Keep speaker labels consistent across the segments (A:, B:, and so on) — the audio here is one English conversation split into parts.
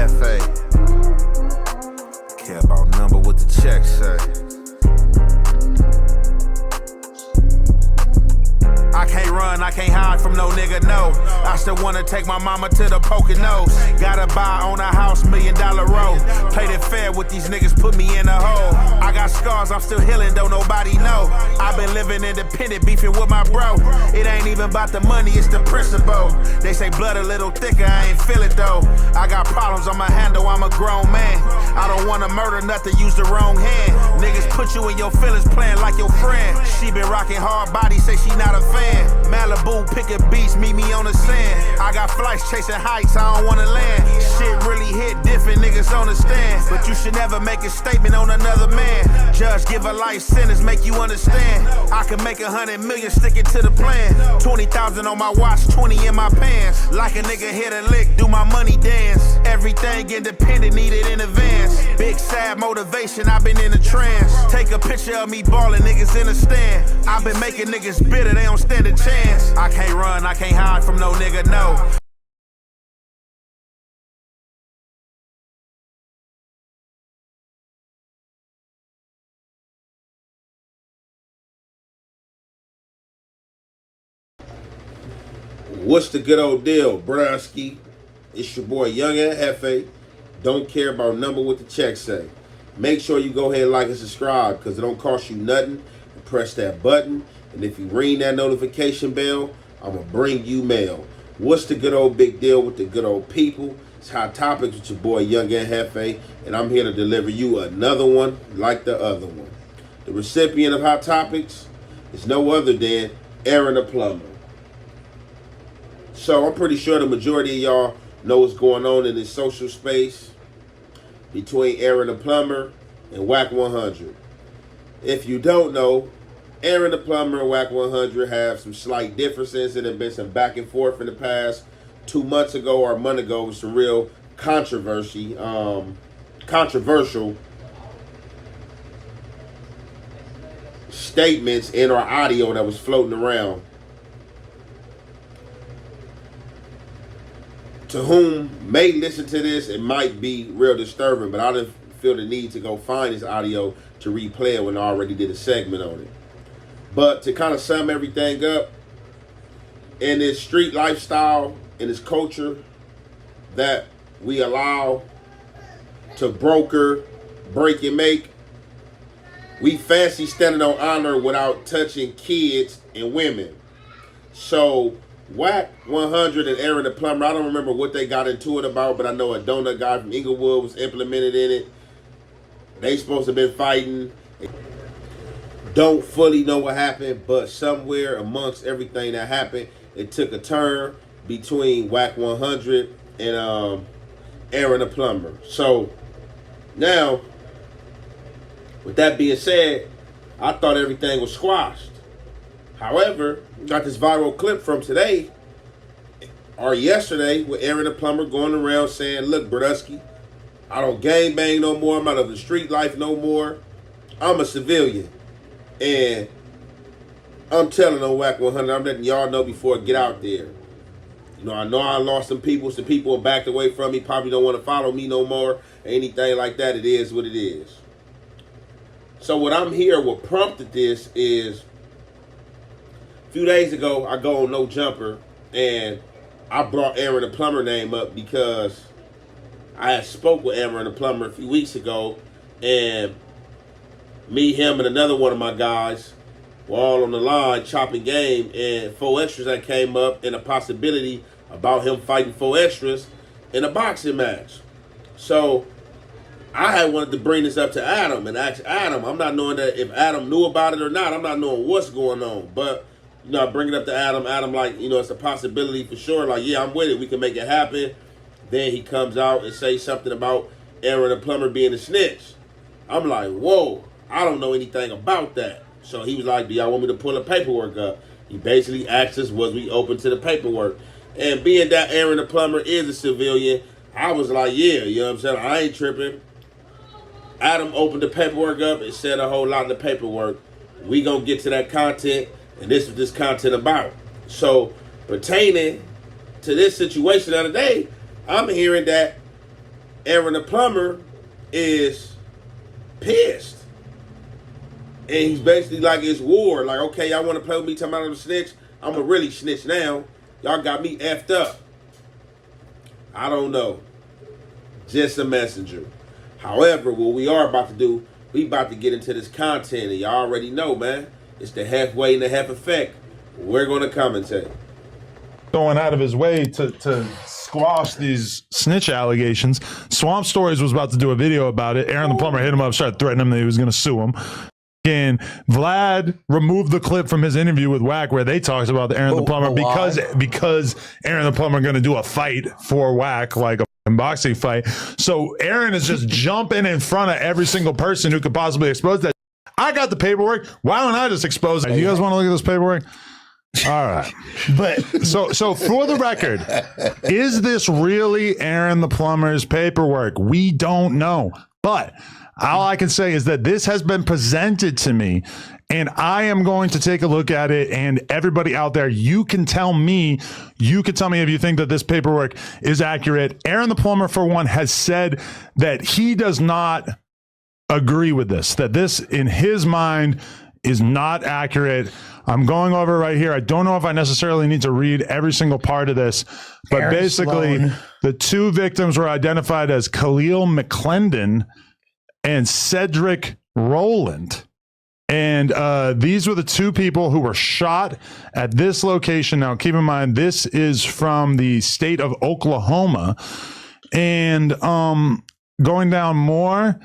A: Hefe. Care about number what the check say. I can't run, I can't hide from no nigga, no. I still wanna take my mama to the Poconos. Gotta buy on a house, $1 million row. Played it fair with these niggas, put me in a hole. I got scars, I'm still healing, don't nobody know. I've been living independent, beefing with my bro. It ain't even about the money, it's the principle. They say blood a little thicker, I ain't feel it though. I got problems on my handle, I'm a grown man. I don't wanna murder nothing, use the wrong hand. Niggas put you in your feelings, playing like your friend. She been rocking hard body, say she not a fan. Malibu, picking beats, meet me on the sand. I got flights chasing heights, I don't wanna land. Shit really hit different, niggas understand. But you should never make a statement on another man. Judge give a life sentence, make you understand. I can make 100 million sticking to the plan. 20,000 on my watch, 20 in my pants. Like a nigga hit a lick, do my money dance. Everything independent, needed in advance. Big sad motivation, I've been in a trance. Take a picture of me ballin', niggas in the stand. I've been making niggas bitter, they don't stand a chance. I can't run, I can't hide from no nigga, no.
B: What's the good old deal, Browski? It's your boy Young and Hefe. Don't care about number what the check say. Make sure you go ahead and like and subscribe because it don't cost you nothing. And press that button. And if you ring that notification bell, I'm going to bring you mail. What's the good old big deal with the good old people? It's Hot Topics with your boy Young and Hefe. And I'm here to deliver you another one like the other one. The recipient of Hot Topics is no other than Aaron the Plumber. So I'm pretty sure the majority of y'all know what's going on in this social space between Aaron the Plumber and Wack 100. If you don't know, Aaron the Plumber and Wack 100 have some slight differences. There have been some back and forth in the past. 2 months ago or a month ago was some real controversial statements in our audio that was floating around. To whom may listen to this, it might be real disturbing, but I didn't feel the need to go find this audio to replay it when I already did a segment on it. But to kind of sum everything up, in this street lifestyle, in this culture that we allow to broker, break, and make, we fancy standing on honor without touching kids and women. So Wack 100 and Aaron the Plumber, I don't remember what they got into it about, but I know a donut guy from Inglewood was implemented in it. They supposed to have been fighting. Don't fully know what happened, but somewhere amongst everything that happened, it took a turn between Wack 100 and Aaron the Plumber. So now, with that being said, I thought everything was squashed. However, got this viral clip from today or yesterday with Aaron the Plumber going around saying, look, Brodusky, I don't gang bang no more. I'm out of the street life no more. I'm a civilian. And I'm telling on Wack 100, I'm letting y'all know before I get out there. You know I lost some people. Some people are backed away from me, probably don't want to follow me no more, or anything like that. It is what it is. So what prompted this is, a few days ago, I go on No Jumper, and I brought Aaron the Plumber name up because I had spoke with Aaron the Plumber a few weeks ago, and me, him, and another one of my guys were all on the line chopping game, and 4 extras that came up, and a possibility about him fighting 4 extras in a boxing match. So I had wanted to bring this up to Adam and ask Adam. I'm not knowing that if Adam knew about it or not. I'm not knowing what's going on, but I bring it up to Adam. Adam, like, it's a possibility for sure. Like, yeah, I'm with it. We can make it happen. Then he comes out and says something about Aaron the Plumber being a snitch. I'm like, whoa, I don't know anything about that. So he was like, do y'all want me to pull the paperwork up? He basically asked us, was we open to the paperwork? And being that Aaron the Plumber is a civilian, I was like, yeah, you know what I'm saying? I ain't tripping. Adam opened the paperwork up and said a whole lot of the paperwork. We gonna get to that content. And this is what this content about. So, pertaining to this situation the other day, I'm hearing that Aaron the plumber is pissed. And he's basically like, it's war. Like, okay, y'all want to play with me, talking about I'm a snitch? I'm going to really snitch now. Y'all got me effed up. I don't know. Just a messenger. However, what we are about to do, we about to get into this content, and y'all already know, man. It's the halfway and the half effect. We're going to commentate.
C: Going out of his way to squash these snitch allegations. Swamp Stories was about to do a video about it. Aaron the plumber hit him up, started threatening him that he was going to sue him. And Vlad removed the clip from his interview with Wack where they talked about the Aaron the plumber because Aaron the plumber going to do a fight for Wack, like a boxing fight. So Aaron is just jumping in front of every single person who could possibly expose that. I got the paperwork. Why don't I just expose it? You guys want to look at this paperwork? All right. But so for the record, is this really Aaron the plumber's paperwork? We don't know. But all I can say is that this has been presented to me, and I am going to take a look at it. And everybody out there, you can tell me if you think that this paperwork is accurate. Aaron the plumber, for one, has said that he does not agree with this, that this, in his mind, is not accurate. I'm going over it right here. I don't know if I necessarily need to read every single part of this, but Aaron basically Sloan. The two victims were identified as Khalil McClendon and Cedric Rowland. And these were the two people who were shot at this location. Now, keep in mind, this is from the state of Oklahoma. And going down more.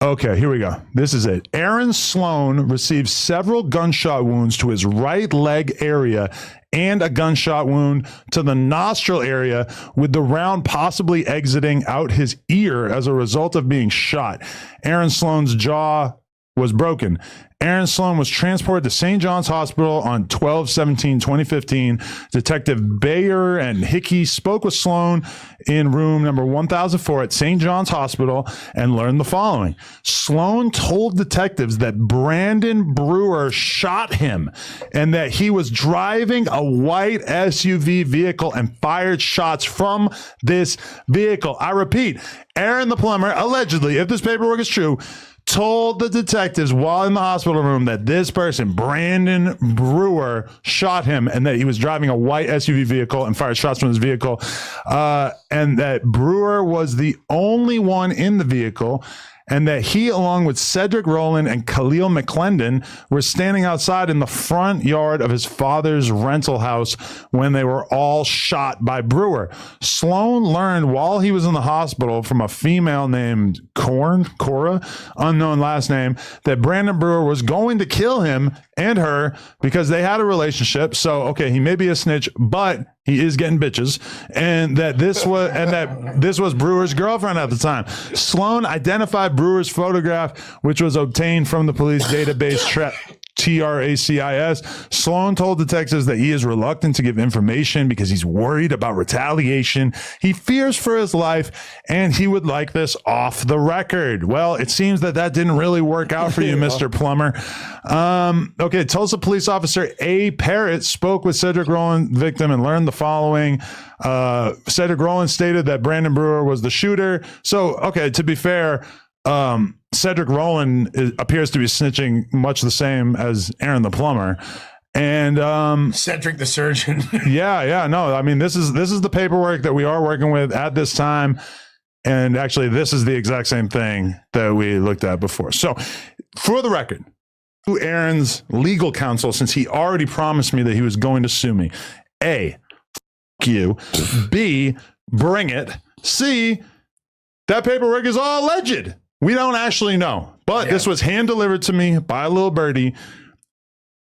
C: Okay, here we go. This is it. Aaron Sloan received several gunshot wounds to his right leg area and a gunshot wound to the nostril area, with the round possibly exiting out his ear as a result of being shot. Aaron Sloan's jaw was broken. Aaron Sloan was transported to St. John's Hospital on 12/17/2015. Detective Bayer and Hickey spoke with Sloan in room number 1004 at St. John's Hospital and learned the following. Sloan told detectives that Brandon Brewer shot him and that he was driving a white SUV vehicle and fired shots from this vehicle. I repeat, Aaron the plumber, allegedly, if this paperwork is true, told the detectives while in the hospital room that this person, Brandon Brewer, shot him and that he was driving a white SUV vehicle and fired shots from his vehicle, and that Brewer was the only one in the vehicle, and that he, along with Cedric Rowland and Khalil McClendon, were standing outside in the front yard of his father's rental house when they were all shot by Brewer. Sloan learned while he was in the hospital from a female named Cora, unknown last name, that Brandon Brewer was going to kill him and her because they had a relationship. So, okay, he may be a snitch, but he is getting bitches, and that this was Brewer's girlfriend at the time. Sloan identified Brewer's photograph, which was obtained from the police database TRACIS. Sloan told detectives that he is reluctant to give information because he's worried about retaliation. He fears for his life, and he would like this off the record. Well, it seems that didn't really work out for you, Mr. Plumber. Okay, Tulsa police officer A. Parrott spoke with Cedric Rowland, victim, and learned the following. Cedric Rowland stated that Brandon Brewer was the shooter. So, okay, to be fair, Cedric Rowland appears to be snitching much the same as Aaron the plumber, and
D: Cedric the surgeon.
C: No, I mean, this is the paperwork that we are working with at this time, and actually this is the exact same thing that we looked at before. So, for the record, to Aaron's legal counsel, since he already promised me that he was going to sue me, A, f you, B, bring it, C, that paperwork is all alleged. We don't actually know, but this was hand delivered to me by a little birdie.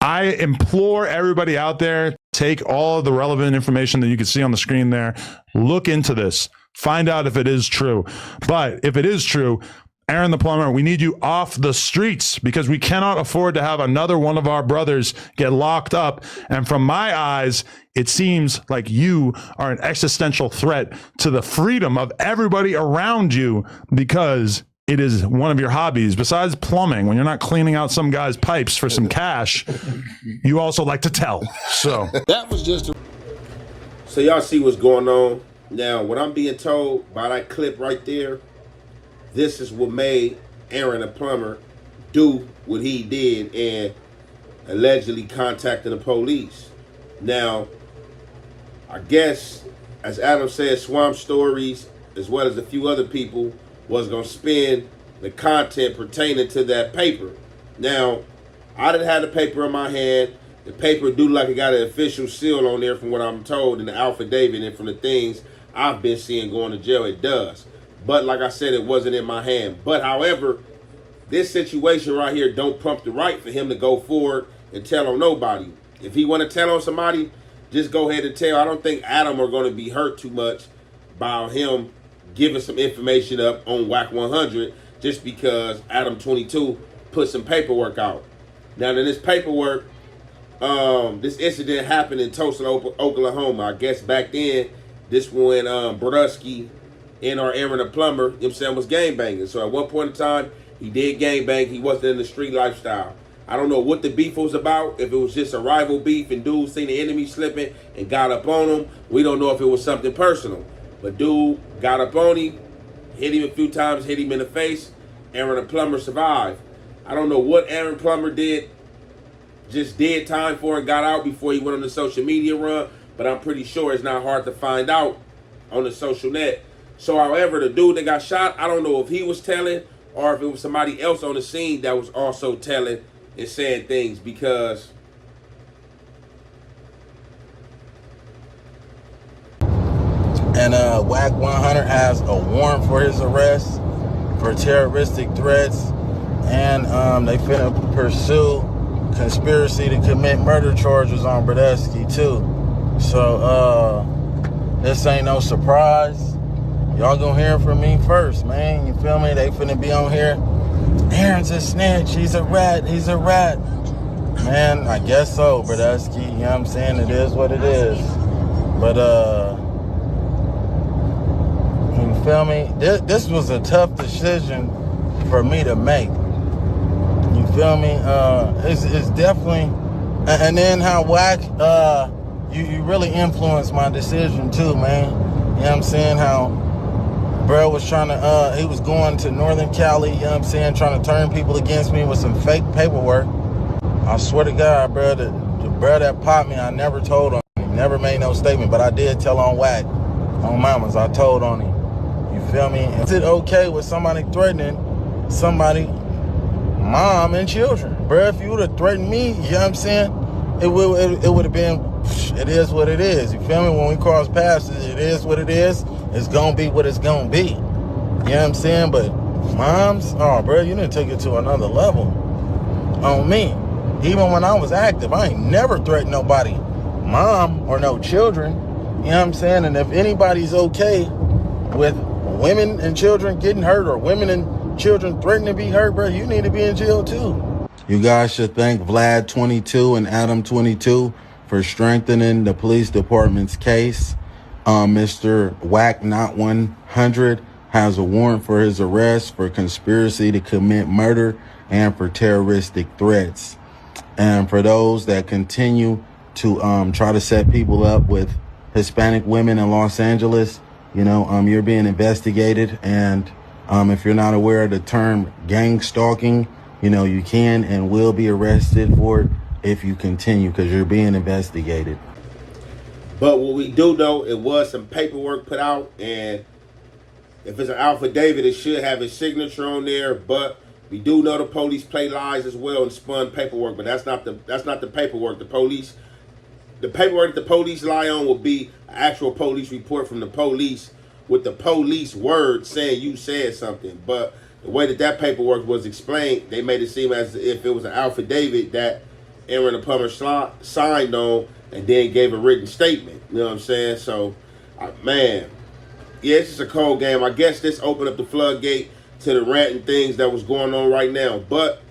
C: I implore everybody out there, take all of the relevant information that you can see on the screen there, look into this, find out if it is true. But if it is true, Aaron the plumber, we need you off the streets because we cannot afford to have another one of our brothers get locked up. And from my eyes, it seems like you are an existential threat to the freedom of everybody around you because it is one of your hobbies. Besides plumbing, when you're not cleaning out some guy's pipes for some cash, you also like to tell. So
B: that was just so y'all see what's going on Now, what I'm being told by that clip right there, this is what made Aaron the plumber do what he did and allegedly contacting the police. Now, I guess, as Adam said, Swamp Stories, as well as a few other people, was going to spin the content pertaining to that paper. Now, I didn't have the paper in my hand. The paper do like it got an official seal on there from what I'm told in the affidavit, and from the things I've been seeing going to jail, it does. But like I said, it wasn't in my hand. But however, this situation right here don't prompt the right for him to go forward and tell on nobody. If he want to tell on somebody, just go ahead and tell. I don't think Adam are going to be hurt too much by him giving some information up on Wack 100 just because Adam 22 put some paperwork out. Now, in this paperwork, this incident happened in Tulsa, Oklahoma. I guess back then, this when Brodusky and our Aaron the plumber, you know what I'm saying, was gangbanging. So at one point in time, he did gangbang. He wasn't in the street lifestyle. I don't know what the beef was about. If it was just a rival beef and dude seen the enemy slipping and got up on him, we don't know if it was something personal. But dude got up on him, hit him a few times, hit him in the face. Aaron the plumber survived. I don't know what Aaron Plumber did, just did time for and got out before he went on the social media run, but I'm pretty sure it's not hard to find out on the social net. So however, the dude that got shot, I don't know if he was telling or if it was somebody else on the scene that was also telling and saying things, because
D: and Wack 100 has a warrant for his arrest for terroristic threats, and they finna pursue conspiracy to commit murder charges on Brodusky too. So this ain't no surprise. Y'all gonna hear from me first, man. You feel me? They finna be on here. Aaron's a snitch. He's a rat. He's a rat. Man, I guess so, Brodusky. You know what I'm saying? It is what it is. But you feel me? This was a tough decision for me to make. You feel me? It's definitely, and then how Wack, you really influenced my decision too, man. You know what I'm saying? How bro was trying to, he was going to Northern Cali, you know what I'm saying, trying to turn people against me with some fake paperwork. I swear to God, bro, the bro that popped me, I never told on him, never made no statement, but I did tell on Wack, on mamas, I told on him. You feel me? Is it okay with somebody threatening somebody, mom and children? Bro, if you would have threatened me, you know what I'm saying, it would have been, it is what it is. You feel me? When we cross paths, it is what it is. It's gonna be what it's gonna be. You know what I'm saying? But moms, oh, bro, you didn't take it to another level on me. Even when I was active, I ain't never threatened nobody, mom or no children. You know what I'm saying? And if anybody's okay with women and children getting hurt or women and children threatening to be hurt, bro, you need to be in jail too. You guys should thank Vlad 22 and Adam 22 for strengthening the police department's case. Mr. Wack Not 100 has a warrant for his arrest for conspiracy to commit murder and for terroristic threats. And for those that continue to try to set people up with Hispanic women in Los Angeles, you know, you're being investigated. And if you're not aware of the term gang stalking, you know, you can and will be arrested for it if you continue, because you're being investigated.
B: But what we do know, it was some paperwork put out, and if it's an affidavit, it should have his signature on there. But we do know the police play lies as well and spun paperwork. But that's not the paperwork. The paperwork that the police lie on will be an actual police report from the police with the police word saying you said something. But the way that paperwork was explained, they made it seem as if it was an affidavit that Aaron the plumber signed on and then gave a written statement. You know what I'm saying? So, man, yeah, it's just a cold game. I guess this opened up the floodgate to the rant and things that was going on right now. But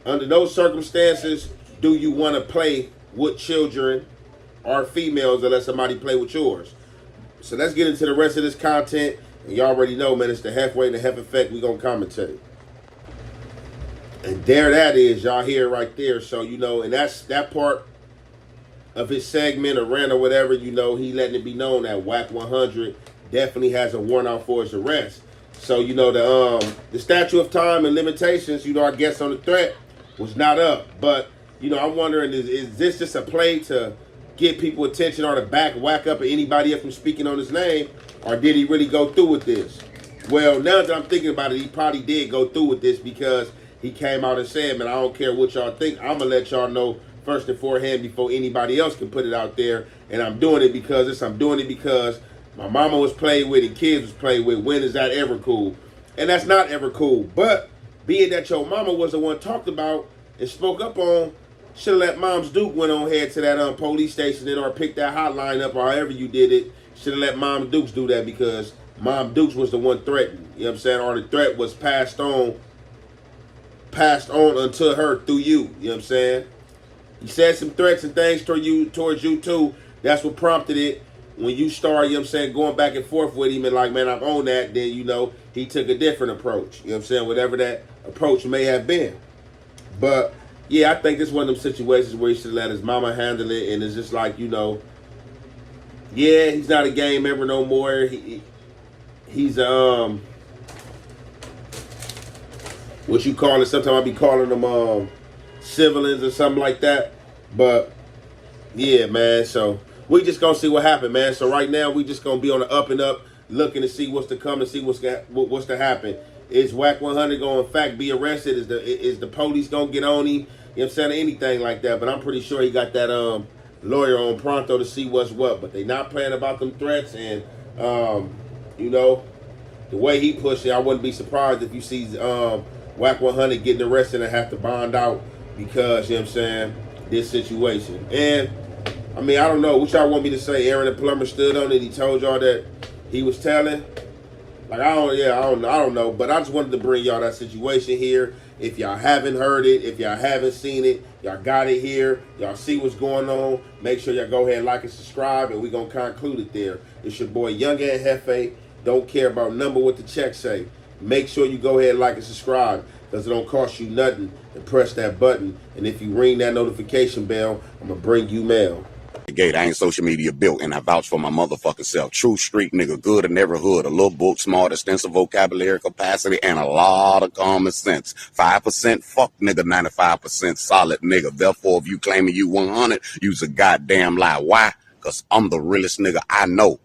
B: under those circumstances, do you want to play with children or females and let somebody play with yours? So let's get into the rest of this content. And y'all already know, man, it's the halfway and the half effect. We gonna commentate. And there that is, y'all hear it right there. So, you know, and that's that part of his segment or rant or whatever, you know, he letting it be known that Wack 100 definitely has a warrant out for his arrest. So, you know, the statute of time and limitations, you know, I guess on the threat was not up. But, you know, I'm wondering, is this just a play to get people attention or to back Wack up or anybody else from speaking on his name? Or did he really go through with this? Well, now that I'm thinking about it, he probably did go through with this because he came out and said, man, I don't care what y'all think. I'm going to let y'all know first and forehand before anybody else can put it out there. And I'm doing it because my mama was played with and kids was played with. When is that ever cool? And that's not ever cool. But being that your mama was the one talked about and spoke up on, should have let Mom's Duke went on head to that police station and or pick that hotline up or however you did it. Should have let Mom Dukes do that because Mom Dukes was the one threatened. You know what I'm saying? Or the threat was passed on unto her through you. You know what I'm saying? He said some threats and things towards you too. That's what prompted it. When you start, you know what I'm saying, going back and forth with him and like, man, I'm on that, then, you know, he took a different approach. You know what I'm saying? Whatever that approach may have been. But, yeah, I think this is one of them situations where he should let his mama handle it. And it's just like, you know, yeah, he's not a gang member no more. He's, what you call it, sometimes I be calling them civilians or something like that. But, yeah, man, so we just gonna see what happens, man. So right now we just gonna be on the up and up, looking to see what's to come and see what's to happen. Is Wack 100 gonna in fact be arrested? Is the police gonna get on him? You know what I'm saying? Anything like that. But I'm pretty sure he got that lawyer on pronto to see what's what. But they not playing about them threats, and you know, the way he pushed it, I wouldn't be surprised if you see Wack 100 getting arrested and have to bond out because, you know what I'm saying, this situation. And I mean, I don't know. What y'all want me to say? Aaron the plumber stood on it. He told y'all that he was telling. Like, I don't know. But I just wanted to bring y'all that situation here. If y'all haven't heard it, if y'all haven't seen it, y'all got it here. Y'all see what's going on. Make sure y'all go ahead and like and subscribe, and we're going to conclude it there. It's your boy, Young and Hefe. Don't care about number what the check say. Make sure you go ahead and like and subscribe because it don't cost you nothing to press that button. And if you ring that notification bell, I'm going to bring you mail.
E: Gate, I ain't social media built, and I vouch for my motherfucking self. True street nigga, good in every hood. A little book, smart, extensive vocabulary capacity, and a lot of common sense. 5% fuck nigga, 95% solid nigga. Therefore, if you claiming you 100, you's a goddamn lie. Why? Because I'm the realest nigga I know.